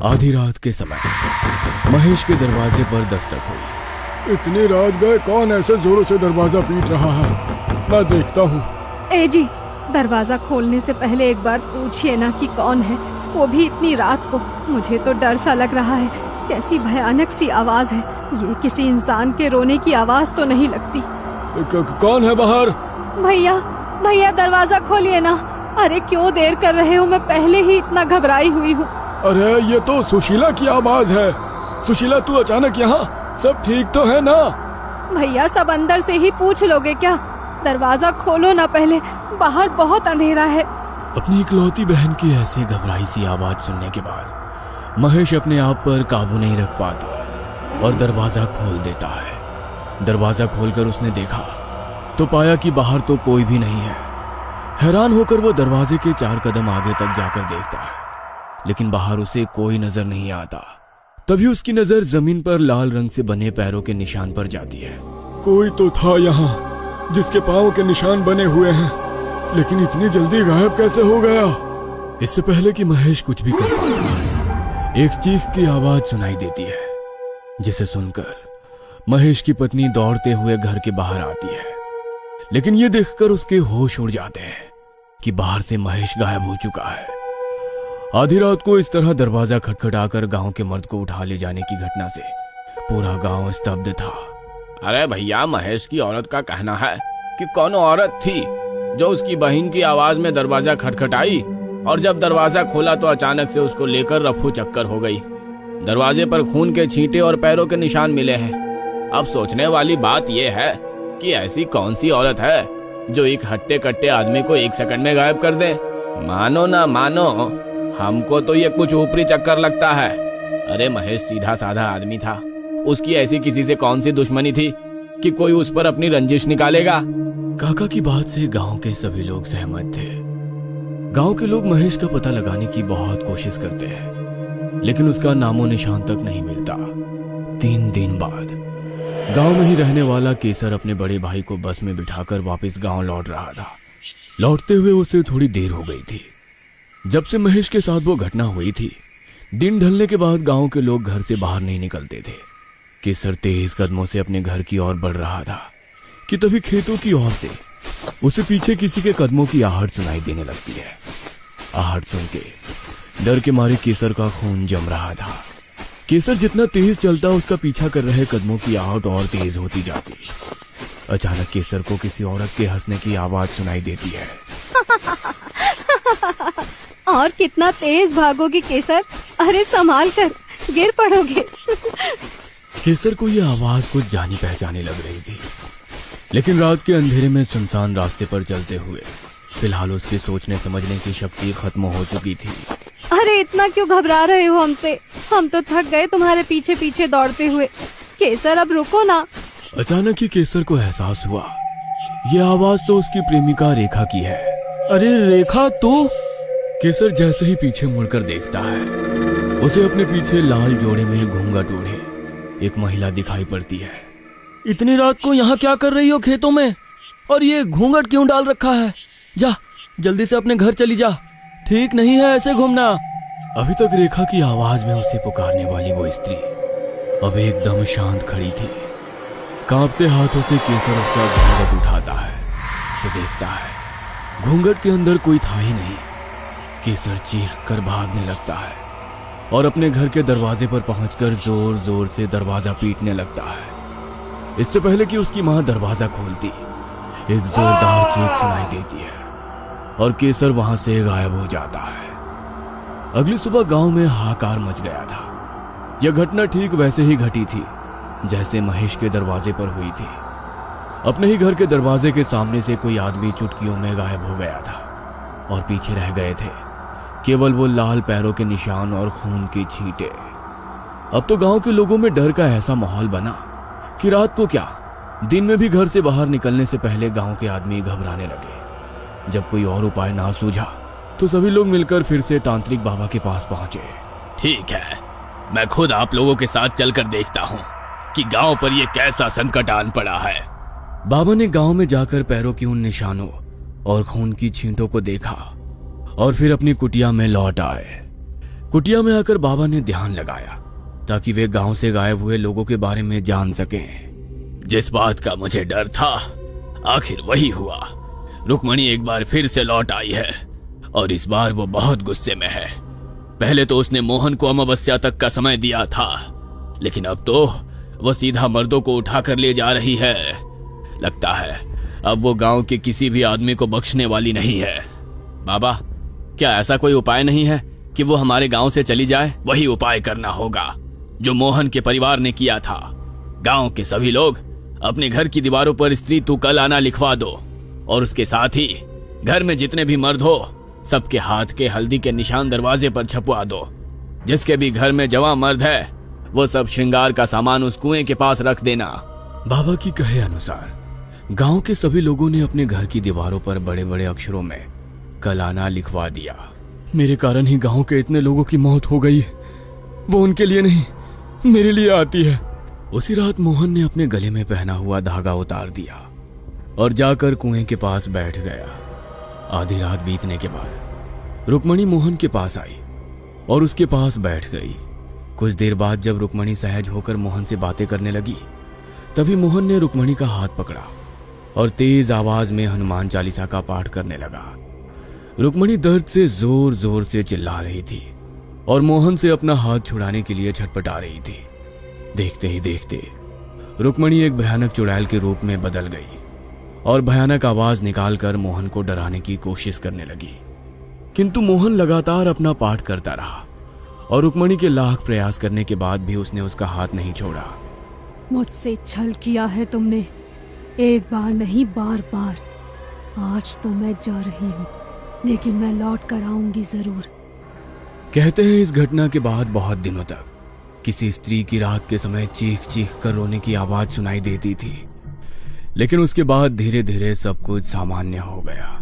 आधी रात के समय महेश के दरवाजे पर दस्तक हुई। इतनी रात गए, कौन ऐसे जोरों से दरवाजा पीट रहा है? मैं देखता हूँ। ए जी, दरवाजा खोलने से पहले एक बार पूछिए ना कि कौन है, वो भी इतनी रात को। मुझे तो डर सा लग रहा है। कैसी भयानक सी आवाज है। ये किसी इंसान के रोने की आवाज तो नहीं लगती। कौन है बाहर? भैया भैया, दरवाजा खोलिए ना। अरे क्यों देर कर रहे हो? मैं पहले ही इतना घबराई हुई हूँ। अरे ये तो सुशीला की आवाज है। सुशीला, तू अचानक यहाँ? सब ठीक तो है ना? भैया, सब अंदर से ही पूछ लोगे क्या? दरवाजा खोलो ना पहले, बाहर बहुत अंधेरा है। अपनी इकलौती बहन की ऐसे घबराई सी आवाज सुनने के बाद महेश अपने आप पर काबू नहीं रख पाता और दरवाजा खोल देता है। दरवाजा खोलकर उसने देखा तो पाया कि बाहर तो कोई भी नहीं है। हैरान होकर वो दरवाजे के 4 कदम आगे तक जाकर देखता है, लेकिन बाहर उसे कोई नजर नहीं आता। तभी उसकी नजर जमीन पर लाल रंग से बने पैरों के निशान पर जाती है। कोई तो था यहाँ जिसके पाँव के निशान बने हुए हैं, लेकिन इतनी जल्दी गायब कैसे हो गया? इससे पहले कि महेश कुछ भी कर पाता, एक चीख की आवाज सुनाई देती है, जिसे सुनकर महेश की पत्नी दौड़ते हुए घर के बाहर आती है। लेकिन ये देखकर उसके होश उड़ जाते हैं कि बाहर से महेश गायब हो चुका है। आधी रात को इस तरह दरवाजा खटखटाकर गांव के मर्द को उठा ले जाने की घटना से पूरा गांव स्तब्ध था। अरे भैया, महेश की औरत का कहना है कि कौन औरत थी जो उसकी बहन की आवाज में दरवाजा खटखटाई, और जब दरवाजा खोला तो अचानक से उसको लेकर रफू चक्कर हो गई। दरवाजे पर खून के छींटे और पैरों के निशान मिले हैं। अब सोचने वाली बात यह है कि ऐसी कौन सी औरत है जो एक हट्टे कट्टे आदमी को 1 सेकंड में गायब कर दे। मानो ना मानो, हमको तो ये कुछ ऊपरी चक्कर लगता है। अरे महेश सीधा साधा आदमी था, उसकी ऐसी किसी से कौन सी दुश्मनी थी कि कोई उस पर अपनी रंजिश निकालेगा। काका की बात से गांव के सभी लोग सहमत थे। गांव के लोग महेश का पता लगाने की बहुत कोशिश करते हैं, लेकिन उसका नामो निशान तक नहीं मिलता। 3 दिन बाद गांव में ही रहने वाला केसर अपने बड़े भाई को बस में बिठाकर वापस गांव लौट रहा था। लौटते हुए उसे थोड़ी देर हो गई थी। जब से महेश के साथ वो घटना हुई थी, दिन ढलने के बाद गांव के लोग घर से बाहर नहीं निकलते थे। केसर तेज कदमों से अपने घर की ओर बढ़ रहा था कि तभी खेतों की ओर से उसे पीछे किसी के कदमों की आहट सुनाई देने लगती है। आहट सुन के डर के मारे केसर का खून जम रहा था। केसर जितना तेज चलता, उसका पीछा कर रहे कदमों की आहट और तेज होती जाती। अचानक केसर को किसी औरत के हंसने की आवाज सुनाई देती है। और कितना तेज भागोगी केसर? अरे संभाल कर, गिर पड़ोगे। केसर को यह आवाज कुछ जानी पहचानी लग रही थी, लेकिन रात के अंधेरे में सुनसान रास्ते पर चलते हुए फिलहाल उसके सोचने समझने की शक्ति खत्म हो चुकी थी। अरे इतना क्यों घबरा रहे हो हमसे? हम तो थक गए तुम्हारे पीछे पीछे दौड़ते हुए। केसर, अब रुको ना। अचानक ही केसर को एहसास हुआ, यह आवाज तो उसकी प्रेमिका रेखा की है। अरे रेखा, तू? केसर जैसे ही पीछे मुड़कर देखता है, उसे अपने पीछे लाल जोड़े में घूंघट ओढ़े एक महिला दिखाई पड़ती है। इतनी रात को यहाँ क्या कर रही हो खेतों में? और ये घूंघट क्यों डाल रखा है? जा, जल्दी से अपने घर चली जा। ठीक नहीं है ऐसे घूमना। अभी तक रेखा की आवाज में उसे पुकारने वाली वो स्त्री अब एकदम शांत खड़ी थी। कांपते हाथों से केसर उसका घूंघट उठाता है तो देखता है घूंघट के अंदर कोई था ही नहीं। केसर चीख कर भागने लगता है और अपने घर के दरवाजे पर पहुंचकर जोर जोर से दरवाजा पीटने लगता है। इससे पहले कि उसकी मां दरवाजा खोलती, एक जोरदार चीख सुनाई देती है और केसर वहां से गायब हो जाता है। अगली सुबह गांव में हाहाकार मच गया था। यह घटना ठीक वैसे ही घटी थी जैसे महेश के दरवाजे पर हुई थी। अपने ही घर के दरवाजे के सामने से कोई आदमी चुटकियों में गायब हो गया था और पीछे रह गए थे केवल वो लाल पैरों के निशान और खून की छींटे। अब तो गांव के लोगों में डर का ऐसा माहौल बना कि रात को क्या, दिन में भी घर से बाहर निकलने से पहले गांव के आदमी घबराने लगे। जब कोई और उपाय ना सूझा तो सभी लोग मिलकर फिर से तांत्रिक बाबा के पास पहुंचे। ठीक है, मैं खुद आप लोगों के साथ चलकर देखता हूँ कि गांव पर ये कैसा संकट आन पड़ा है। बाबा ने गांव में जाकर पैरों की उन निशानों और खून की छींटों को देखा और फिर अपनी कुटिया में लौट आए। कुटिया में आकर बाबा ने ध्यान लगाया ताकि वे गांव से गायब हुए लोगों के बारे में जान सकें। जिस बात का मुझे डर था आखिर वही हुआ। रुक्मणी एक बार फिर से लौट आई है और इस बार वो बहुत गुस्से में है। पहले तो उसने मोहन को अमावस्या तक का समय दिया था, लेकिन अब तो वो सीधा मर्दों को उठाकर ले जा रही है। लगता है अब वो गांव के किसी भी आदमी को बख्शने वाली नहीं है। बाबा, क्या ऐसा कोई उपाय नहीं है कि वो हमारे गांव से चली जाए? वही उपाय करना होगा जो मोहन के परिवार ने किया था। गांव के सभी लोग अपने घर की दीवारों पर स्त्री तू कल आना लिखवा दो और उसके साथ ही घर में जितने भी मर्द हो सबके हाथ के हल्दी के निशान दरवाजे पर छपवा दो। जिसके भी घर में जवां मर्द है वो सब श्रृंगार का सामान उस कुएं के पास रख देना। बाबा की कहे अनुसार गांव के सभी लोगों ने अपने घर की दीवारों पर बड़े बड़े अक्षरों में कल आना लिखवा दिया। मेरे कारण ही गांव के इतने लोगों की मौत हो गई। वो उनके लिए नहीं, मेरे लिए आती है। उसी रात मोहन ने अपने गले में पहना हुआ धागा उतार दिया और जाकर कुएं के पास बैठ गया। आधी रात बीतने के बाद रुक्मणी मोहन के पास आई और उसके पास बैठ गई। कुछ देर बाद जब रुक्मणी सहज होकर मोहन से बातें करने लगी तभी मोहन ने रुक्मणी का हाथ पकड़ा और तेज आवाज में हनुमान चालीसा का पाठ करने लगा। रुक्मणी दर्द से जोर जोर से चिल्ला रही थी और मोहन से अपना हाथ छुड़ाने के लिए छटपटा रही थी। देखते ही देखते रुक्मणी एक भयानक चुड़ैल के रूप में बदल गई और भयानक आवाज निकालकर मोहन को डराने की कोशिश करने लगी। किंतु मोहन लगातार अपना पाठ करता रहा और रुक्मणी के लाख प्रयास करने के बाद भी उसने उसका हाथ नहीं छोड़ा। मुझसे छल किया है तुमने, एक बार नहीं बार बार। आज तो मैं जा रही हूँ, लेकिन मैं लौट कर आऊंगी जरूर। कहते हैं इस घटना के बाद बहुत दिनों तक किसी स्त्री की रात के समय चीख चीख कर रोने की आवाज सुनाई देती थी, लेकिन उसके बाद धीरे धीरे सब कुछ सामान्य हो गया।